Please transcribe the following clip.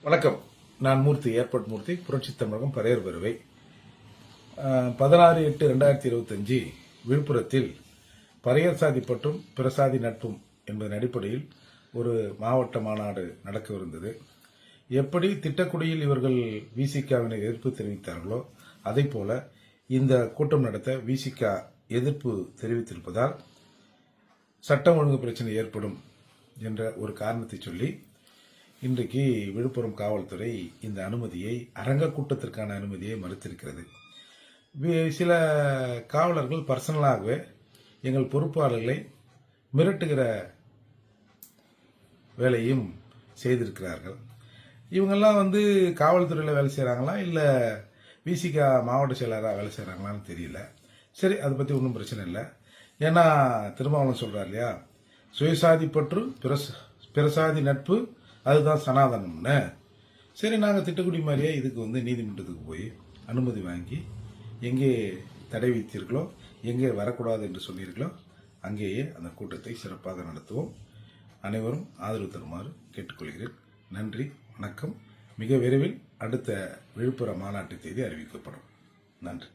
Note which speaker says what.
Speaker 1: வணக்கம். நான் மூர்த்தி, ஏர்போர்ட் மூர்த்தி, புரட்சி தமிழகம், பரையர் பருவை. 16/8/2025 விழுப்புரத்தில் பரையர் சாதி பற்றும் பிறசாதி நட்பும் என்பதன் அடிப்படையில் ஒரு மாவட்ட மாநாடு நடக்கவிருந்தது. எப்படி திட்டக்குடியில் இவர்கள் விசிகாவினை எதிர்ப்பு தெரிவித்தார்களோ அதை போல இந்த கூட்டம் நடத்த விசிகா எதிர்ப்பு தெரிவித்திருப்பதால் சட்டம் ஒழுங்கு பிரச்சனை ஏற்படும் என்ற ஒரு காரணத்தை சொல்லி இன்றைக்கு விழுப்புரம் காவல்துறை இந்த அனுமதியை, அரங்க கூட்டத்திற்கான அனுமதியை மறுத்திருக்கிறது. சில காவலர்கள் பர்சனலாகவே எங்கள் பொறுப்பாளர்களை மிரட்டுகிற வேலையும் செய்திருக்கிறார்கள். இவங்கெல்லாம் காவல்துறையில் வேலை செய்கிறாங்களா இல்லை விசிகா மாவட்ட செயலராக வேலை செய்கிறாங்களான்னு தெரியல. சரி, அதை பற்றி ஒன்றும் பிரச்சனை இல்லை. ஏன்னா திருமாவளவன் சொல்கிறார் இல்லையா, சுயசாதி பற்று பிறசாதி நட்பு அதுதான் சனாதனம்னு. சரி, நாங்கள் திட்டக்குடி மாதிரியே இதுக்கு நீதிமன்றத்துக்கு போய் அனுமதி வாங்கி எங்கே தடை வைத்தீர்களோ, எங்கே வரக்கூடாது என்று சொன்னீர்களோ அங்கேயே அந்த கூட்டத்தை சிறப்பாக நடத்துவோம். அனைவரும் ஆதரவு தருமாறு கேட்டுக்கொள்கிறேன். நன்றி, வணக்கம். மிக விரைவில் அடுத்த விழுப்புரம் மாநாட்டு தேதி அறிவிக்கப்படும். நன்றி.